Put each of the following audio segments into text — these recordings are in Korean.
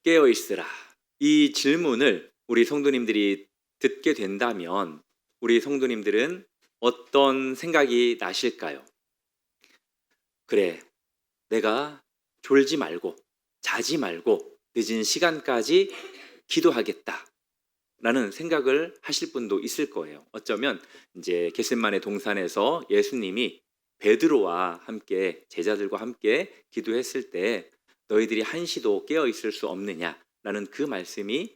깨어 있으라. 이 질문을 우리 성도님들이 듣게 된다면 우리 성도님들은 어떤 생각이 나실까요? 그래, 내가 졸지 말고 자지 말고 늦은 시간까지 기도하겠다. 라는 생각을 하실 분도 있을 거예요. 어쩌면 이제 겟세마네 동산에서 예수님이 베드로와 함께 제자들과 함께 기도했을 때 너희들이 한시도 깨어 있을 수 없느냐라는 그 말씀이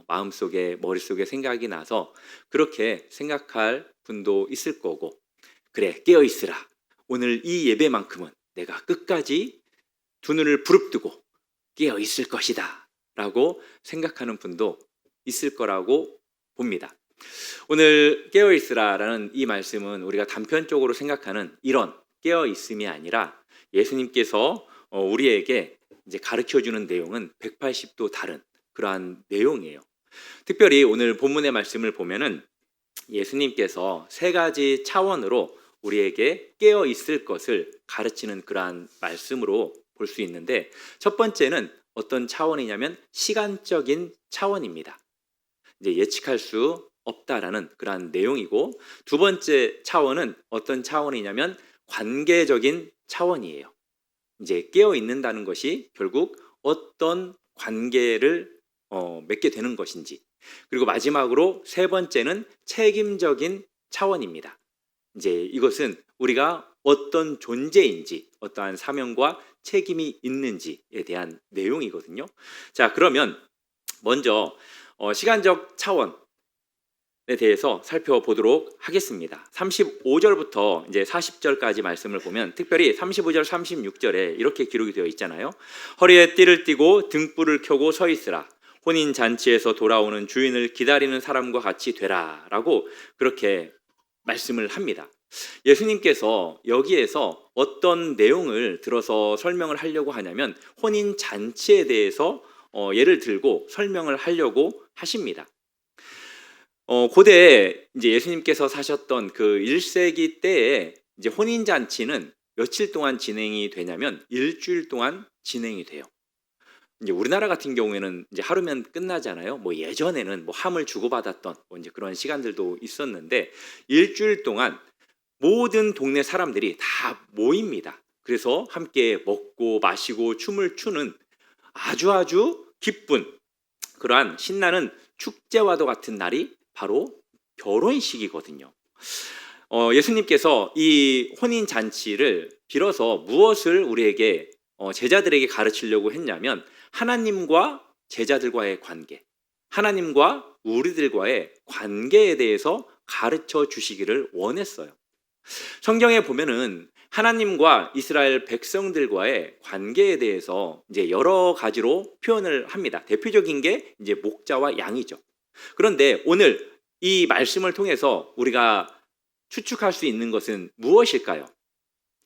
마음속에 머릿속에 생각이 나서 그렇게 생각할 분도 있을 거고, 그래 깨어 있으라. 오늘 이 예배만큼은 내가 끝까지 두 눈을 부릅뜨고 깨어 있을 것이다 라고 생각하는 분도 있을 거라고 봅니다. 오늘 깨어 있으라라는 이 말씀은 우리가 단편적으로 생각하는 이런 깨어 있음이 아니라 예수님께서 우리에게 이제 가르쳐 주는 내용은 180도 다른 그러한 내용이에요. 특별히 오늘 본문의 말씀을 보면은 예수님께서 세 가지 차원으로 우리에게 깨어 있을 것을 가르치는 그러한 말씀으로 볼 수 있는데, 첫 번째는 어떤 차원이냐면 시간적인 차원입니다. 이제 예측할 수 없다라는 그러한 내용이고, 두 번째 차원은 어떤 차원이냐면 관계적인 차원이에요. 이제 깨어 있는다는 것이 결국 어떤 관계를 맺게 되는 것인지, 그리고 마지막으로 세 번째는 책임적인 차원입니다. 이제 이것은 우리가 어떤 존재인지, 어떠한 사명과 책임이 있는지에 대한 내용이거든요. 자, 그러면 먼저 시간적 차원에 대해서 살펴보도록 하겠습니다. 35절부터 이제 40절까지 말씀을 보면, 특별히 35절, 36절에 이렇게 기록이 되어 있잖아요. 허리에 띠를 띠고 등불을 켜고 서 있으라. 혼인 잔치에서 돌아오는 주인을 기다리는 사람과 같이 되라 라고 그렇게 말씀을 합니다. 예수님께서 여기에서 어떤 내용을 들어서 설명을 하려고 하냐면 혼인 잔치에 대해서 예를 들고 설명을 하려고 하십니다. 고대 이제 예수님께서 사셨던 그 1세기 때에 이제 혼인 잔치는 며칠 동안 진행이 되냐면 일주일 동안 진행이 돼요. 이제 우리나라 같은 경우에는 이제 하루면 끝나잖아요. 뭐 예전에는 뭐 함을 주고받았던 뭐 이제 그런 시간들도 있었는데 일주일 동안 모든 동네 사람들이 다 모입니다. 그래서 함께 먹고 마시고 춤을 추는 아주 기쁜 그러한 신나는 축제와도 같은 날이 바로 결혼식이거든요. 예수님께서 이 혼인 잔치를 빌어서 무엇을 우리에게 제자들에게 가르치려고 했냐면 하나님과 제자들과의 관계, 하나님과 우리들과의 관계에 대해서 가르쳐 주시기를 원했어요. 성경에 보면은 하나님과 이스라엘 백성들과의 관계에 대해서 이제 여러 가지로 표현을 합니다. 대표적인 게 이제 목자와 양이죠. 그런데 오늘 이 말씀을 통해서 우리가 추측할 수 있는 것은 무엇일까요?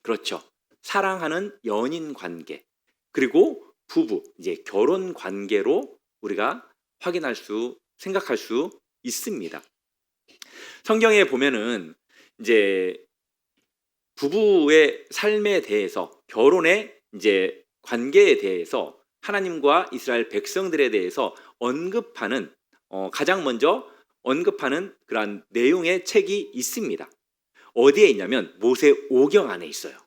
그렇죠. 사랑하는 연인 관계, 그리고 부부, 이제 결혼 관계로 우리가 생각할 수 있습니다. 성경에 보면은 이제 부부의 삶에 대해서, 결혼의 이제 관계에 대해서 하나님과 이스라엘 백성들에 대해서 언급하는 가장 먼저 언급하는 그러한 내용의 책이 있습니다. 어디에 있냐면 모세오경 안에 있어요.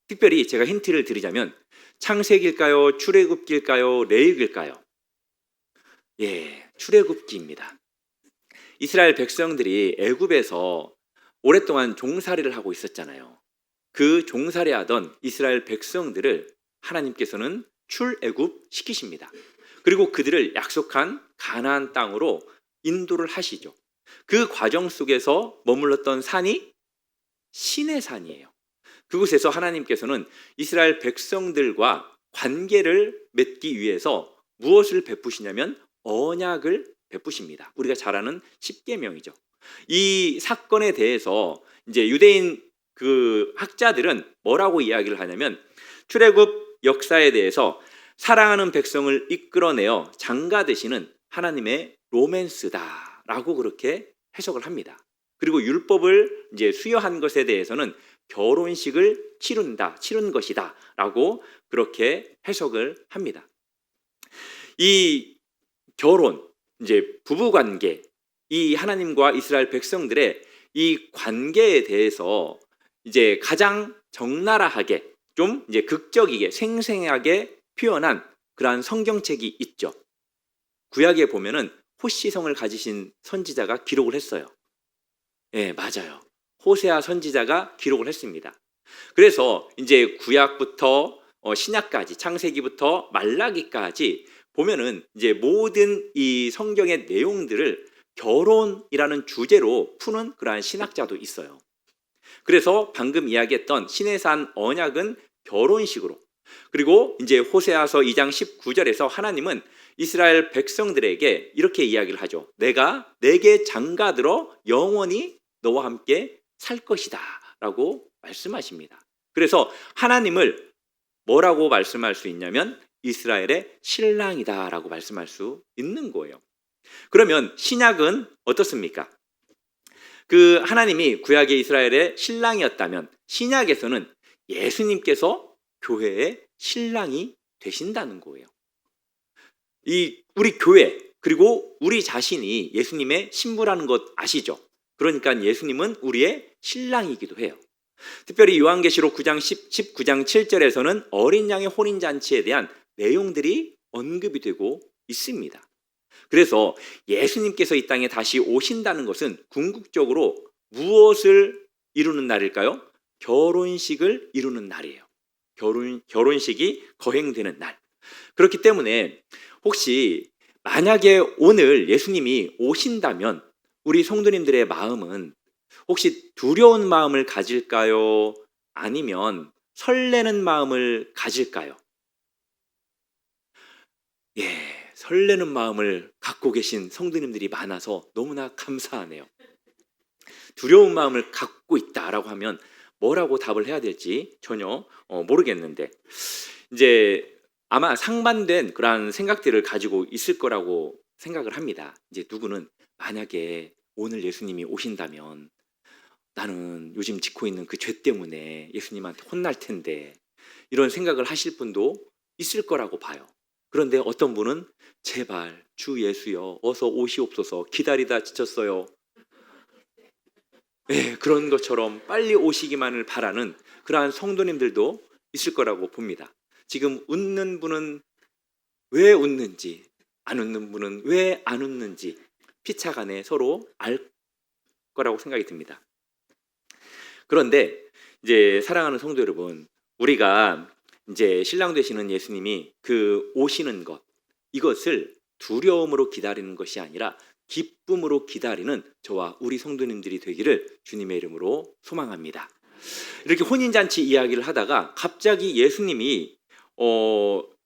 특별히 제가 힌트를 드리자면 창세기일까요? 출애굽기일까요? 레위기일까요? 예, 출애굽기입니다. 이스라엘 백성들이 애굽에서 오랫동안 종살이를 하고 있었잖아요. 그 종살이하던 이스라엘 백성들을 하나님께서는 출애굽 시키십니다. 그리고 그들을 약속한 가나안 땅으로 인도를 하시죠. 그 과정 속에서 머물렀던 산이 시내산이에요. 그곳에서 하나님께서는 이스라엘 백성들과 관계를 맺기 위해서 무엇을 베푸시냐면 언약을 베푸십니다. 우리가 잘 아는 십계명이죠. 이 사건에 대해서 이제 유대인 그 학자들은 뭐라고 이야기를 하냐면 출애굽 역사에 대해서 사랑하는 백성을 이끌어내어 장가되시는 하나님의 로맨스다라고 그렇게 해석을 합니다. 그리고 율법을 이제 수여한 것에 대해서는 결혼식을 치른 것이다라고 그렇게 해석을 합니다. 이 결혼, 이제 부부 관계, 이 하나님과 이스라엘 백성들의 이 관계에 대해서 이제 가장 적나라하게 좀 이제 극적이게 생생하게 표현한 그러한 성경책이 있죠. 구약에 보면은 호시성을 가지신 선지자가 기록을 했어요. 예, 맞아요. 호세아 선지자가 기록을 했습니다. 그래서 이제 구약부터 신약까지, 창세기부터 말라기까지 보면은 이제 모든 이 성경의 내용들을 결혼이라는 주제로 푸는 그러한 신학자도 있어요. 그래서 방금 이야기했던 시내산 언약은 결혼식으로, 그리고 이제 호세아서 2장 19절에서 하나님은 이스라엘 백성들에게 이렇게 이야기를 하죠. 내가 내게 장가들어 영원히 너와 함께 살 것이다 라고 말씀하십니다. 그래서 하나님을 뭐라고 말씀할 수 있냐면 이스라엘의 신랑이다 라고 말씀할 수 있는 거예요. 그러면 신약은 어떻습니까? 그 하나님이 구약의 이스라엘의 신랑이었다면 신약에서는 예수님께서 교회의 신랑이 되신다는 거예요. 이 우리 교회 그리고 우리 자신이 예수님의 신부라는 것 아시죠? 그러니까 예수님은 우리의 신랑이기도 해요. 특별히 요한계시록 19장 7절에서는 어린 양의 혼인잔치에 대한 내용들이 언급이 되고 있습니다. 그래서 예수님께서 이 땅에 다시 오신다는 것은 궁극적으로 무엇을 이루는 날일까요? 결혼식을 이루는 날이에요. 결혼식이 거행되는 날. 그렇기 때문에 혹시 만약에 오늘 예수님이 오신다면 우리 성도님들의 마음은 혹시 두려운 마음을 가질까요? 아니면 설레는 마음을 가질까요? 예, 설레는 마음을 갖고 계신 성도님들이 많아서 너무나 감사하네요. 두려운 마음을 갖고 있다라고 하면 뭐라고 답을 해야 될지 전혀 모르겠는데 이제 아마 상반된 그러한 생각들을 가지고 있을 거라고 생각을 합니다. 이제 누구는 만약에 오늘 예수님이 오신다면 나는 요즘 짓고 있는 그 죄 때문에 예수님한테 혼날 텐데 이런 생각을 하실 분도 있을 거라고 봐요. 그런데 어떤 분은 제발 주 예수여 어서 오시옵소서 기다리다 지쳤어요. 네, 그런 것처럼 빨리 오시기만을 바라는 그러한 성도님들도 있을 거라고 봅니다. 지금 웃는 분은 왜 웃는지 안 웃는 분은 왜 안 웃는지 피차간에 서로 알 거라고 생각이 듭니다. 그런데 이제 사랑하는 성도 여러분, 우리가 이제 신랑 되시는 예수님이 그 오시는 것, 이것을 두려움으로 기다리는 것이 아니라 기쁨으로 기다리는 저와 우리 성도님들이 되기를 주님의 이름으로 소망합니다. 이렇게 혼인잔치 이야기를 하다가 갑자기 예수님이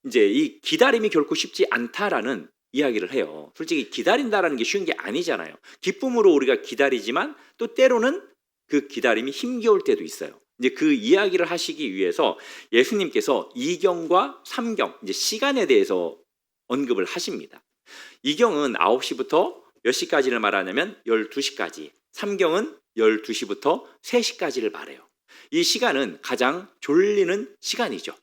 이제 이 기다림이 결코 쉽지 않다라는 이야기를 해요. 솔직히 기다린다라는 게 쉬운 게 아니잖아요. 기쁨으로 우리가 기다리지만 또 때로는 그 기다림이 힘겨울 때도 있어요. 이제 그 이야기를 하시기 위해서 예수님께서 2경과 3경, 이제 시간에 대해서 언급을 하십니다. 2경은 9시부터 몇 시까지를 말하냐면 12시까지, 3경은 12시부터 3시까지를 말해요. 이 시간은 가장 졸리는 시간이죠.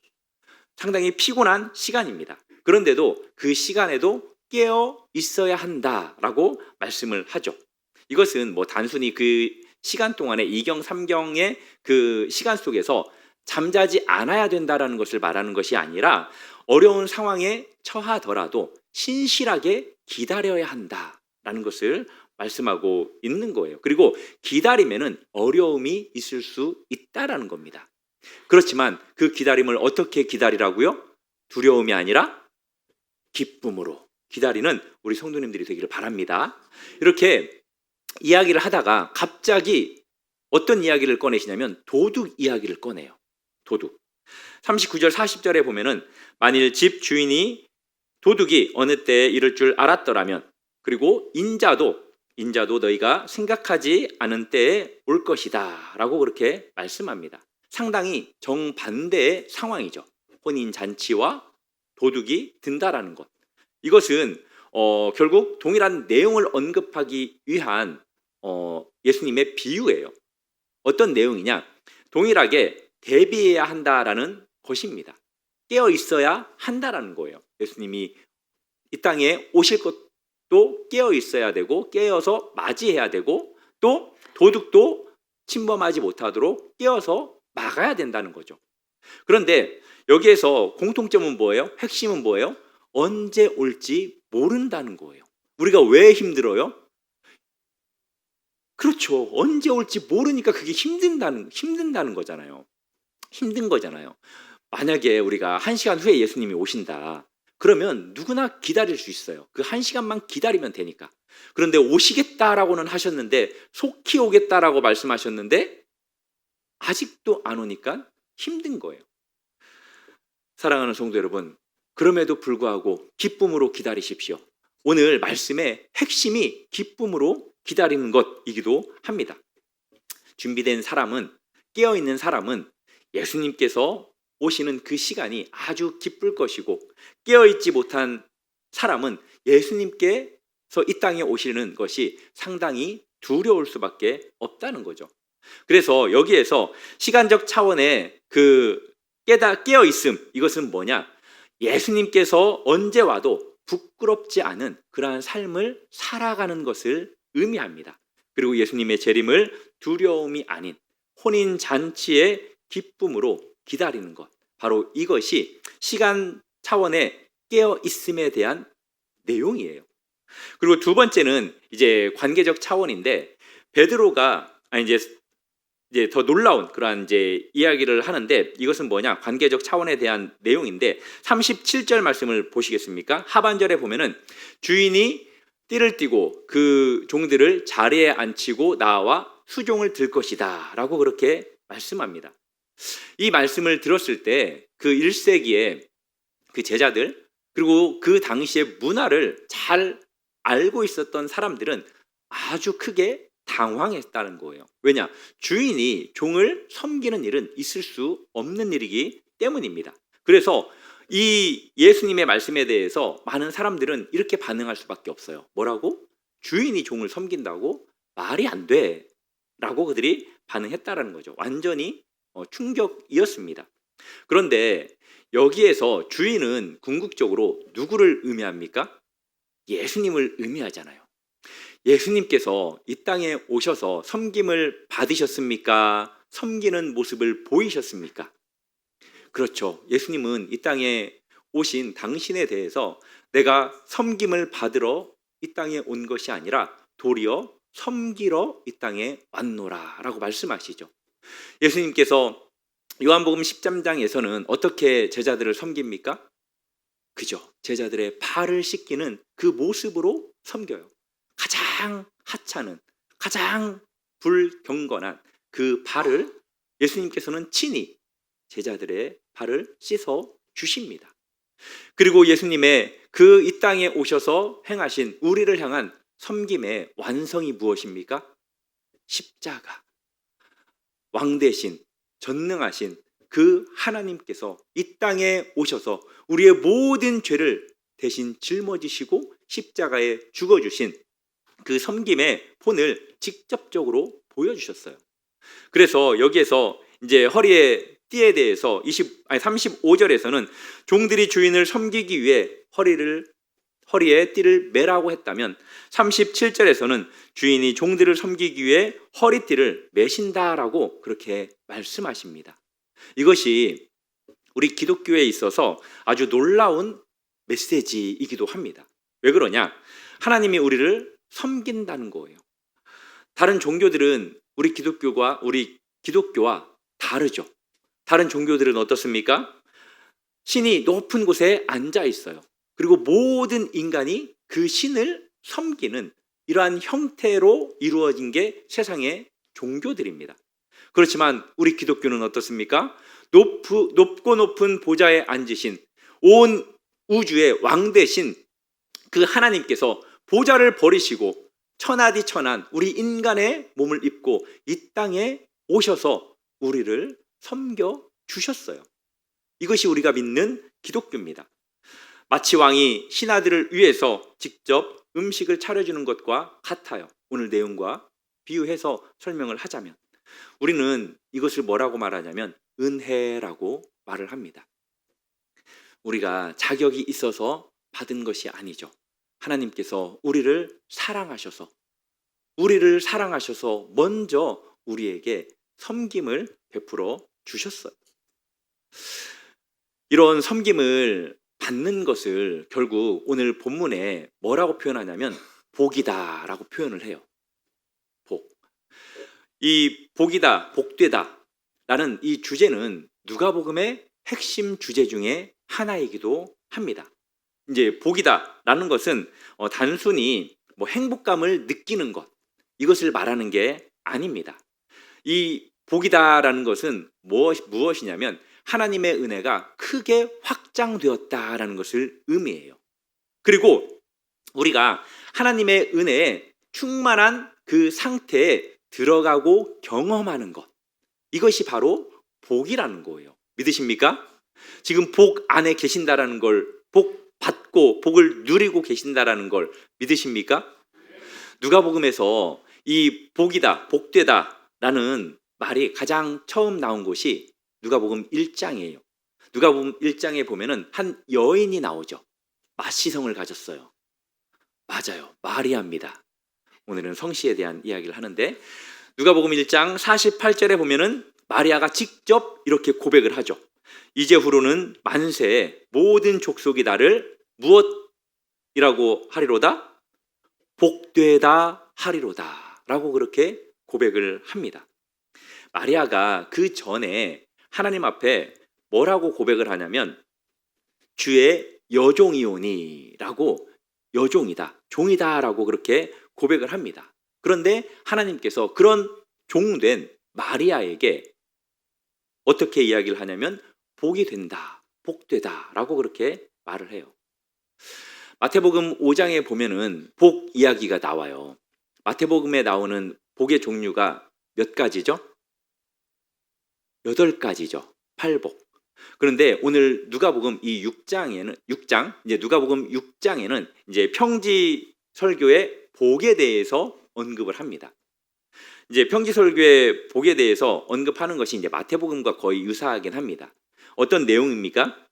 상당히 피곤한 시간입니다. 그런데도 그 시간에도 깨어 있어야 한다라고 말씀을 하죠. 이것은 뭐 단순히 그 시간 동안에 2경, 3경의 그 시간 속에서 잠자지 않아야 된다라는 것을 말하는 것이 아니라 어려운 상황에 처하더라도 신실하게 기다려야 한다라는 것을 말씀하고 있는 거예요. 그리고 기다림에는 어려움이 있을 수 있다라는 겁니다. 그렇지만 그 기다림을 어떻게 기다리라고요? 두려움이 아니라 기쁨으로 기다리는 우리 성도님들이 되기를 바랍니다. 이렇게 이야기를 하다가 갑자기 어떤 이야기를 꺼내시냐면 도둑 이야기를 꺼내요. 도둑. 39절 40절에 보면은 만일 집 주인이 도둑이 어느 때에 이럴 줄 알았더라면 그리고 인자도 너희가 생각하지 않은 때에 올 것이다 라고 그렇게 말씀합니다. 상당히 정반대의 상황이죠. 혼인잔치와 도둑이 든다라는 것. 이것은 결국 동일한 내용을 언급하기 위한 예수님의 비유예요. 어떤 내용이냐? 동일하게 대비해야 한다라는 것입니다. 깨어 있어야 한다라는 거예요. 예수님이 이 땅에 오실 것도 깨어 있어야 되고 깨어서 맞이해야 되고 또 도둑도 침범하지 못하도록 깨어서 막아야 된다는 거죠. 그런데 여기에서 공통점은 뭐예요? 핵심은 뭐예요? 언제 올지 모른다는 거예요. 우리가 왜 힘들어요? 그렇죠. 언제 올지 모르니까 그게 힘든다는 거잖아요. 힘든 거잖아요. 만약에 우리가 1시간 후에 예수님이 오신다. 그러면 누구나 기다릴 수 있어요. 그 1시간만 기다리면 되니까. 그런데 오시겠다라고는 하셨는데 속히 오겠다라고 말씀하셨는데 아직도 안 오니까 힘든 거예요. 사랑하는 성도 여러분, 그럼에도 불구하고 기쁨으로 기다리십시오. 오늘 말씀의 핵심이 기쁨으로 기다리는 것이기도 합니다. 준비된 사람은, 깨어있는 사람은 예수님께서 오시는 그 시간이 아주 기쁠 것이고, 깨어있지 못한 사람은 예수님께서 이 땅에 오시는 것이 상당히 두려울 수밖에 없다는 거죠. 그래서 여기에서 시간적 차원의 깨어있음, 이것은 뭐냐? 예수님께서 언제 와도 부끄럽지 않은 그러한 삶을 살아가는 것을 의미합니다. 그리고 예수님의 재림을 두려움이 아닌 혼인잔치의 기쁨으로 기다리는 것, 바로 이것이 시간 차원의 깨어있음에 대한 내용이에요. 그리고 두 번째는 이제 관계적 차원인데, 베드로가 이제 더 놀라운 그러한 이제 이야기를 하는데, 이것은 뭐냐? 관계적 차원에 대한 내용인데 37절 말씀을 보시겠습니까? 하반절에 보면은 주인이 띠를 띠고 그 종들을 자리에 앉히고 나와 수종을 들 것이다 라고 그렇게 말씀합니다. 이 말씀을 들었을 때 그 1세기에 그 제자들, 그리고 그 당시의 문화를 잘 알고 있었던 사람들은 아주 크게 당황했다는 거예요. 왜냐? 주인이 종을 섬기는 일은 있을 수 없는 일이기 때문입니다. 그래서 이 예수님의 말씀에 대해서 많은 사람들은 이렇게 반응할 수밖에 없어요. 뭐라고? 주인이 종을 섬긴다고? 말이 안 돼 라고 그들이 반응했다라는 거죠. 완전히 충격이었습니다. 그런데 여기에서 주인은 궁극적으로 누구를 의미합니까? 예수님을 의미하잖아요. 예수님께서 이 땅에 오셔서 섬김을 받으셨습니까? 섬기는 모습을 보이셨습니까? 그렇죠. 예수님은 이 땅에 오신 당신에 대해서 내가 섬김을 받으러 이 땅에 온 것이 아니라 도리어 섬기러 이 땅에 왔노라 라고 말씀하시죠. 예수님께서 요한복음 13장에서는 어떻게 제자들을 섬깁니까? 그죠. 제자들의 발을 씻기는 그 모습으로 섬겨요. 가장 하찮은, 가장 불경건한 그 발을 예수님께서는 친히 제자들의 발을 씻어 주십니다. 그리고 예수님의 그 이 땅에 오셔서 행하신 우리를 향한 섬김의 완성이 무엇입니까? 십자가. 왕 대신 전능하신 그 하나님께서 이 땅에 오셔서 우리의 모든 죄를 대신 짊어지시고 십자가에 죽어주신 그 섬김의 본을 직접적으로 보여주셨어요. 그래서 여기에서 이제 허리의 띠에 대해서 35절에서는 종들이 주인을 섬기기 위해 허리에 띠를 매라고 했다면 37절에서는 주인이 종들을 섬기기 위해 허리띠를 매신다라고 그렇게 말씀하십니다. 이것이 우리 기독교에 있어서 아주 놀라운 메시지이기도 합니다. 왜 그러냐? 하나님이 우리를 섬긴다는 거예요. 다른 종교들은 우리 기독교와 다르죠. 다른 종교들은 어떻습니까? 신이 높은 곳에 앉아 있어요. 그리고 모든 인간이 그 신을 섬기는 이러한 형태로 이루어진 게 세상의 종교들입니다. 그렇지만 우리 기독교는 어떻습니까? 높고 높은 보좌에 앉으신 온 우주의 왕 되신 그 하나님께서 보좌를 버리시고 천하디천한 우리 인간의 몸을 입고 이 땅에 오셔서 우리를 섬겨 주셨어요. 이것이 우리가 믿는 기독교입니다. 마치 왕이 신하들을 위해서 직접 음식을 차려주는 것과 같아요. 오늘 내용과 비유해서 설명을 하자면 우리는 이것을 뭐라고 말하냐면 은혜라고 말을 합니다. 우리가 자격이 있어서 받은 것이 아니죠. 하나님께서 우리를 사랑하셔서 먼저 우리에게 섬김을 베풀어 주셨어요. 이런 섬김을 받는 것을 결국 오늘 본문에 뭐라고 표현하냐면 복이다라고 표현을 해요. 복. 이 복이다, 복되다 라는 이 주제는 누가복음의 핵심 주제 중에 하나이기도 합니다. 이제 복이다라는 것은 단순히 행복감을 느끼는 것, 이것을 말하는 게 아닙니다. 이 복이다라는 것은 무엇이냐면 하나님의 은혜가 크게 확장되었다라는 것을 의미해요. 그리고 우리가 하나님의 은혜에 충만한 그 상태에 들어가고 경험하는 것, 이것이 바로 복이라는 거예요. 믿으십니까? 지금 복 안에 계신다라는 걸, 복 받고 복을 누리고 계신다라는 걸 믿으십니까? 누가복음에서 이 복이다, 복되다라는 말이 가장 처음 나온 곳이 누가복음 1장이에요. 누가복음 1장에 보면은 한 여인이 나오죠. 마시성을 가졌어요. 맞아요, 마리아입니다. 오늘은 성씨에 대한 이야기를 하는데 누가복음 1장 48절에 보면은 마리아가 직접 이렇게 고백을 하죠. 이제후로는 만세에 모든 족속이 나를 무엇이라고 하리로다? 복되다 하리로다 라고 그렇게 고백을 합니다. 마리아가 그 전에 하나님 앞에 뭐라고 고백을 하냐면 주의 여종이오니 라고, 여종이다, 종이다 라고 그렇게 고백을 합니다. 그런데 하나님께서 그런 종된 마리아에게 어떻게 이야기를 하냐면 복이 된다, 복되다 라고 그렇게 말을 해요. 마태복음 5장에 보면은 복 이야기가 나와요. 마태복음에 나오는 복의 종류가 몇 가지죠? 8가지죠. 팔복. 그런데 오늘 누가복음 이 6장에는 누가복음 6장에는 이제 평지 설교의 복에 대해서 언급을 합니다. 이제 평지 설교의 복에 대해서 언급하는 것이 이제 마태복음과 거의 유사하긴 합니다. 어떤 내용입니까?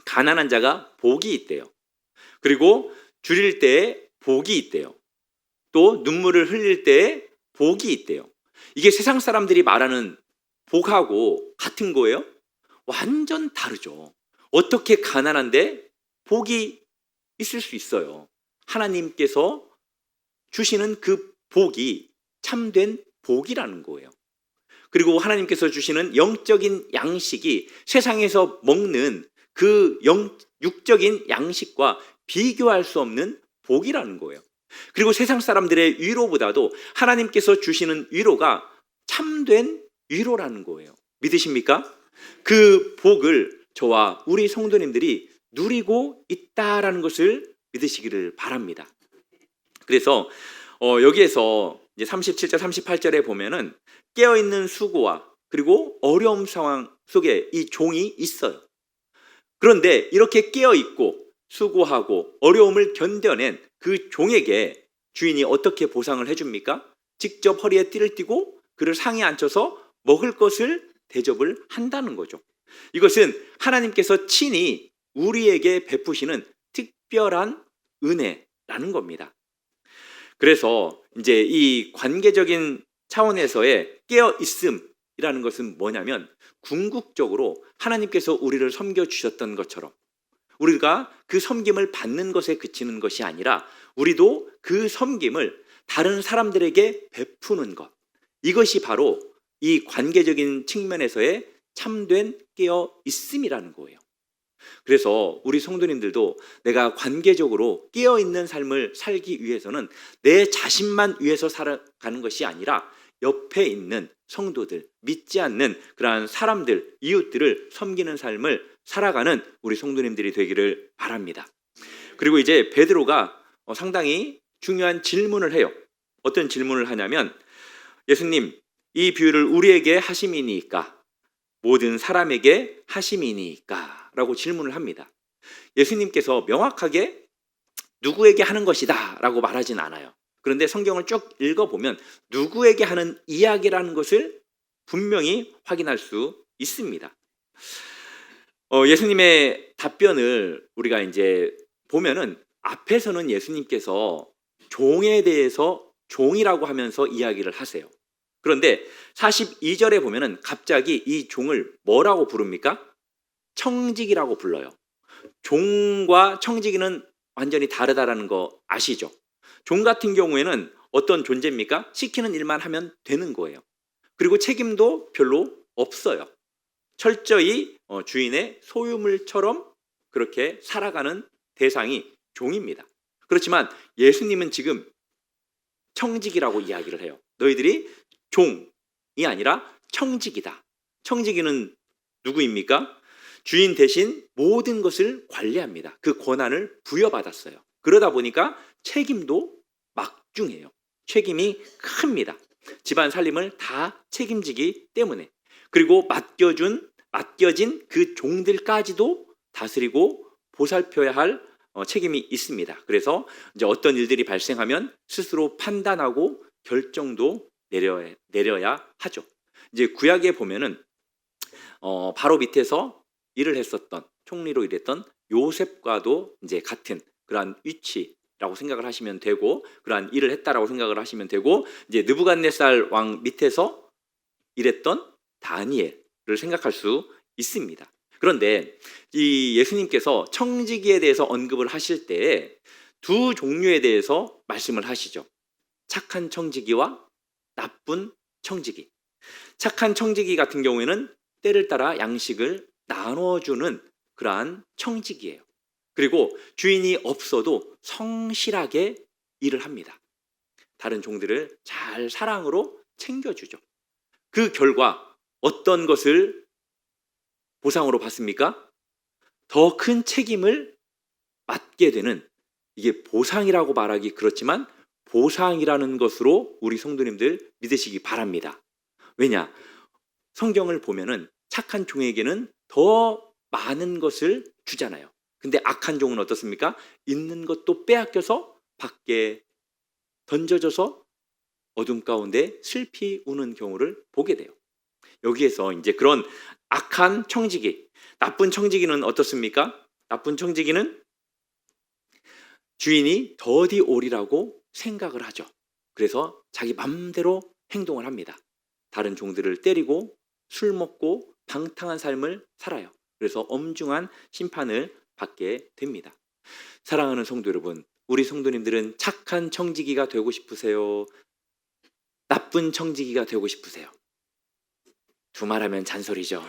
가난한 자가 복이 있대요. 그리고 줄일 때에 복이 있대요. 또 눈물을 흘릴 때에 복이 있대요. 이게 세상 사람들이 말하는 복하고 같은 거예요? 완전 다르죠. 어떻게 가난한데 복이 있을 수 있어요? 하나님께서 주시는 그 복이 참된 복이라는 거예요. 그리고 하나님께서 주시는 영적인 양식이 세상에서 먹는 그 육적인 양식과 비교할 수 없는 복이라는 거예요. 그리고 세상 사람들의 위로보다도 하나님께서 주시는 위로가 참된 위로라는 거예요. 믿으십니까? 그 복을 저와 우리 성도님들이 누리고 있다라는 것을 믿으시기를 바랍니다. 그래서 여기에서 이제 37절 38절에 보면은 깨어있는 수고와 그리고 어려움 상황 속에 이 종이 있어요. 그런데 이렇게 깨어있고 수고하고 어려움을 견뎌낸 그 종에게 주인이 어떻게 보상을 해줍니까? 직접 허리에 띠를 띠고 그를 상에 앉혀서 먹을 것을 대접을 한다는 거죠. 이것은 하나님께서 친히 우리에게 베푸시는 특별한 은혜라는 겁니다. 그래서 이제 이 관계적인 차원에서의 깨어있음이라는 것은 뭐냐면 궁극적으로 하나님께서 우리를 섬겨주셨던 것처럼 우리가 그 섬김을 받는 것에 그치는 것이 아니라 우리도 그 섬김을 다른 사람들에게 베푸는 것, 이것이 바로 이 관계적인 측면에서의 참된 깨어있음이라는 거예요. 그래서 우리 성도님들도 내가 관계적으로 깨어있는 삶을 살기 위해서는 내 자신만 위해서 살아가는 것이 아니라 옆에 있는 성도들, 믿지 않는 그러한 사람들, 이웃들을 섬기는 삶을 살아가는 우리 성도님들이 되기를 바랍니다. 그리고 이제 베드로가 상당히 중요한 질문을 해요. 어떤 질문을 하냐면 예수님, 이 비유를 우리에게 하심이니까 모든 사람에게 하심이니까 라고 질문을 합니다. 예수님께서 명확하게 누구에게 하는 것이다 라고 말하진 않아요. 그런데 성경을 쭉 읽어보면 누구에게 하는 이야기라는 것을 분명히 확인할 수 있습니다. 예수님의 답변을 우리가 이제 보면은 앞에서는 예수님께서 종에 대해서 종이라고 하면서 이야기를 하세요. 그런데 42절에 보면은 갑자기 이 종을 뭐라고 부릅니까? 청직이라고 불러요. 종과 청지기는 완전히 다르다라는 거 아시죠? 종 같은 경우에는 어떤 존재입니까? 시키는 일만 하면 되는 거예요. 그리고 책임도 별로 없어요. 철저히 주인의 소유물처럼 그렇게 살아가는 대상이 종입니다. 그렇지만 예수님은 지금 청직이라고 이야기를 해요. 너희들이 종이 아니라 청직이다. 청직이는 누구입니까? 주인 대신 모든 것을 관리합니다. 그 권한을 부여받았어요. 그러다 보니까 책임도 막중해요. 책임이 큽니다. 집안 살림을 다 책임지기 때문에. 그리고 맡겨진 그 종들까지도 다스리고 보살펴야 할 책임이 있습니다. 그래서 이제 어떤 일들이 발생하면 스스로 판단하고 결정도 내려야 하죠. 이제 구약에 보면은 바로 밑에서 일을 했었던 총리로 일했던 요셉과도 이제 같은 그러한 위치라고 생각을 하시면 되고, 그러한 일을 했다라고 생각을 하시면 되고, 이제 느부갓네살 왕 밑에서 일했던 다니엘을 생각할 수 있습니다. 그런데 이 예수님께서 청지기에 대해서 언급을 하실 때 두 종류에 대해서 말씀을 하시죠. 착한 청지기와 나쁜 청지기. 착한 청지기 같은 경우에는 때를 따라 양식을 나눠주는 그러한 청지기예요. 그리고 주인이 없어도 성실하게 일을 합니다. 다른 종들을 잘 사랑으로 챙겨주죠. 그 결과 어떤 것을 보상으로 받습니까? 더 큰 책임을 맡게 되는, 이게 보상이라고 말하기 그렇지만 보상이라는 것으로 우리 성도님들 믿으시기 바랍니다. 왜냐? 성경을 보면은 착한 종에게는 더 많은 것을 주잖아요. 근데 악한 종은 어떻습니까? 있는 것도 빼앗겨서 밖에 던져져서 어둠 가운데 슬피 우는 경우를 보게 돼요. 여기에서 이제 그런 악한 청지기, 나쁜 청지기는 어떻습니까? 나쁜 청지기는 주인이 더디 오리라고 생각을 하죠. 그래서 자기 맘대로 행동을 합니다. 다른 종들을 때리고 술 먹고 방탕한 삶을 살아요. 그래서 엄중한 심판을 받게 됩니다. 사랑하는 성도 여러분, 우리 성도님들은 착한 청지기가 되고 싶으세요? 나쁜 청지기가 되고 싶으세요? 두말하면 잔소리죠.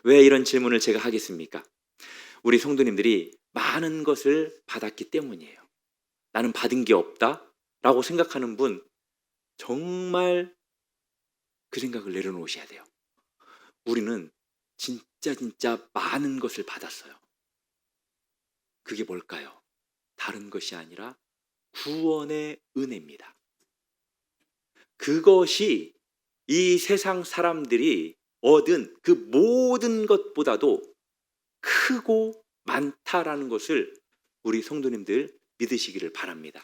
왜 이런 질문을 제가 하겠습니까? 우리 성도님들이 많은 것을 받았기 때문이에요. 나는 받은 게 없다 라고 생각하는 분, 정말 그 생각을 내려놓으셔야 돼요. 우리는 진짜 많은 것을 받았어요. 그게 뭘까요? 다른 것이 아니라 구원의 은혜입니다. 그것이 이 세상 사람들이 얻은 그 모든 것보다도 크고 많다라는 것을 우리 성도님들 믿으시기를 바랍니다.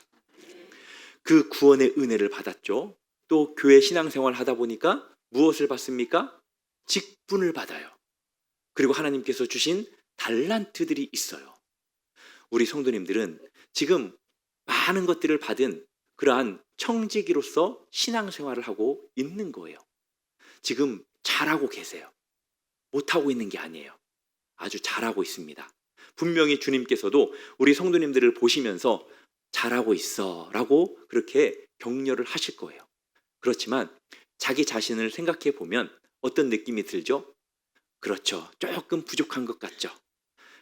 그 구원의 은혜를 받았죠. 또 교회 신앙생활 하다 보니까 무엇을 받습니까? 직분을 받아요. 그리고 하나님께서 주신 달란트들이 있어요. 우리 성도님들은 지금 많은 것들을 받은 그러한 청지기로서 신앙생활을 하고 있는 거예요. 지금 잘하고 계세요. 못하고 있는 게 아니에요. 아주 잘하고 있습니다. 분명히 주님께서도 우리 성도님들을 보시면서 잘하고 있어 라고 그렇게 격려를 하실 거예요. 그렇지만 자기 자신을 생각해 보면 어떤 느낌이 들죠? 그렇죠. 조금 부족한 것 같죠.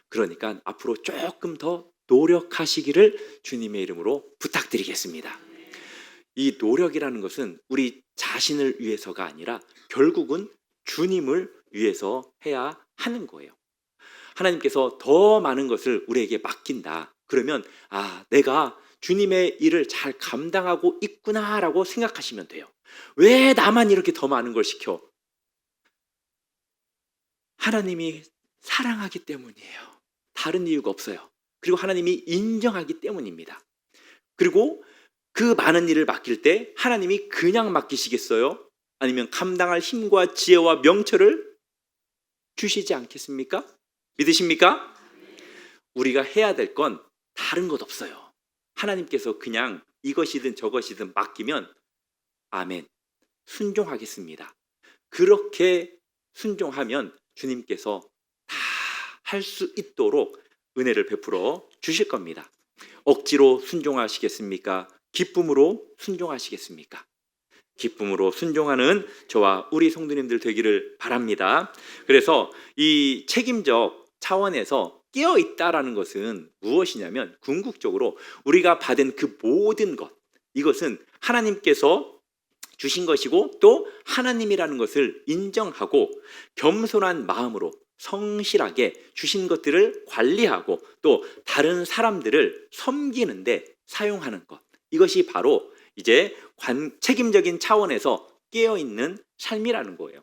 그러니까 앞으로 조금 더 노력하시기를 주님의 이름으로 부탁드리겠습니다. 이 노력이라는 것은 우리 자신을 위해서가 아니라 결국은 주님을 위해서 해야 하는 거예요. 하나님께서 더 많은 것을 우리에게 맡긴다. 그러면 내가 주님의 일을 잘 감당하고 있구나라고 생각하시면 돼요. 왜 나만 이렇게 더 많은 걸 시켜? 하나님이 사랑하기 때문이에요. 다른 이유가 없어요. 그리고 하나님이 인정하기 때문입니다. 그리고 그 많은 일을 맡길 때 하나님이 그냥 맡기시겠어요? 아니면 감당할 힘과 지혜와 명철을 주시지 않겠습니까? 믿으십니까? 우리가 해야 될 건 다른 것 없어요. 하나님께서 그냥 이것이든 저것이든 맡기면 아멘, 순종하겠습니다. 그렇게 순종하면 주님께서 다 할 수 있도록 은혜를 베풀어 주실 겁니다. 억지로 순종하시겠습니까? 기쁨으로 순종하시겠습니까? 기쁨으로 순종하는 저와 우리 성도님들 되기를 바랍니다. 그래서 이 책임적 차원에서 깨어 있다라는 것은 무엇이냐면 궁극적으로 우리가 받은 그 모든 것, 이것은 하나님께서 주신 것이고 또 하나님이라는 것을 인정하고 겸손한 마음으로 성실하게 주신 것들을 관리하고 또 다른 사람들을 섬기는데 사용하는 것, 이것이 바로 이제 책임적인 차원에서 깨어있는 삶이라는 거예요.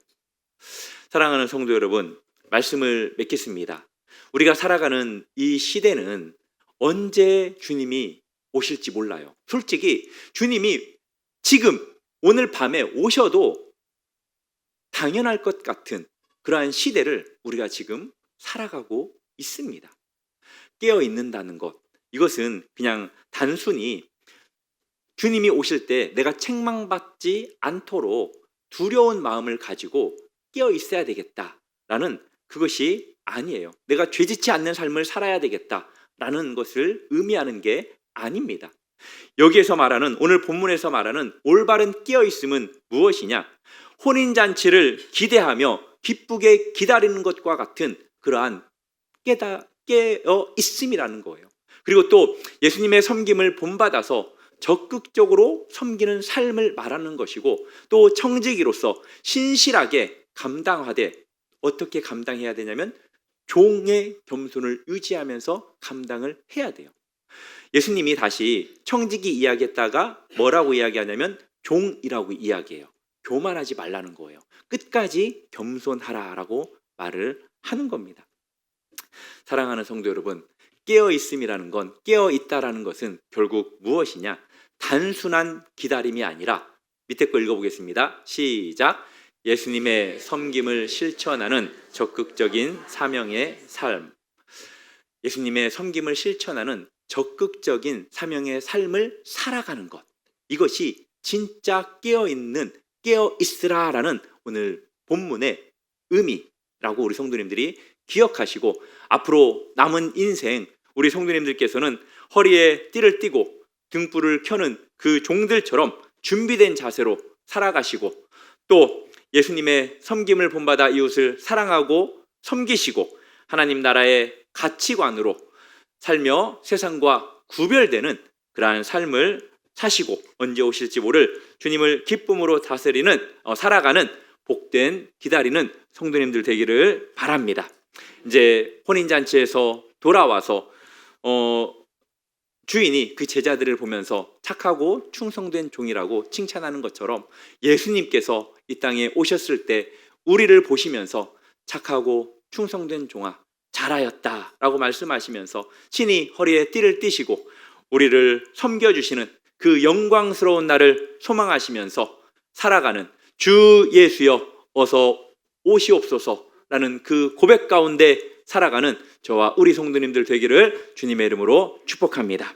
사랑하는 성도 여러분, 말씀을 맺겠습니다. 우리가 살아가는 이 시대는 언제 주님이 오실지 몰라요. 솔직히 주님이 지금 오늘 밤에 오셔도 당연할 것 같은 그러한 시대를 우리가 지금 살아가고 있습니다. 깨어 있는다는 것, 이것은 그냥 단순히 주님이 오실 때 내가 책망받지 않도록 두려운 마음을 가지고 깨어 있어야 되겠다라는 그것이 아니에요. 내가 죄짓지 않는 삶을 살아야 되겠다라는 것을 의미하는 게 아닙니다. 여기에서 말하는, 오늘 본문에서 말하는 올바른 깨어 있음은 무엇이냐? 혼인잔치를 기대하며 기쁘게 기다리는 것과 같은 그러한 깨어 있음이라는 거예요. 그리고 또 예수님의 섬김을 본받아서 적극적으로 섬기는 삶을 말하는 것이고, 또 청지기로서 신실하게 감당하되, 어떻게 감당해야 되냐면 종의 겸손을 유지하면서 감당을 해야 돼요. 예수님이 다시 청지기 이야기했다가 뭐라고 이야기하냐면 종이라고 이야기해요. 교만하지 말라는 거예요. 끝까지 겸손하라라고 말을 하는 겁니다. 사랑하는 성도 여러분, 깨어있음이라는 건, 깨어있다라는 것은 결국 무엇이냐? 단순한 기다림이 아니라, 밑에 거 읽어보겠습니다. 시작. 예수님의 섬김을 실천하는 적극적인 사명의 삶. 예수님의 섬김을 실천하는 적극적인 사명의 삶을 살아가는 것, 이것이 진짜 깨어있는, 깨어있으라라는 오늘 본문의 의미라고 우리 성도님들이 기억하시고, 앞으로 남은 인생 우리 성도님들께서는 허리에 띠를 띠고 등불을 켜는 그 종들처럼 준비된 자세로 살아가시고, 또 예수님의 섬김을 본받아 이웃을 사랑하고 섬기시고 하나님 나라의 가치관으로 살며 세상과 구별되는 그러한 삶을 사시고 언제 오실지 모를 주님을 기쁨으로 다스리는 살아가는 복된 기다리는 성도님들 되기를 바랍니다. 이제 혼인잔치에서 돌아와서 주인이 그 제자들을 보면서 착하고 충성된 종이라고 칭찬하는 것처럼, 예수님께서 이 땅에 오셨을 때 우리를 보시면서 착하고 충성된 종아 잘하였다라고 말씀하시면서 친히 허리에 띠를 띠시고 우리를 섬겨주시는 그 영광스러운 날을 소망하시면서 살아가는 주 예수여 어서 오시옵소서라는 그 고백 가운데 살아가는 저와 우리 성도님들 되기를 주님의 이름으로 축복합니다.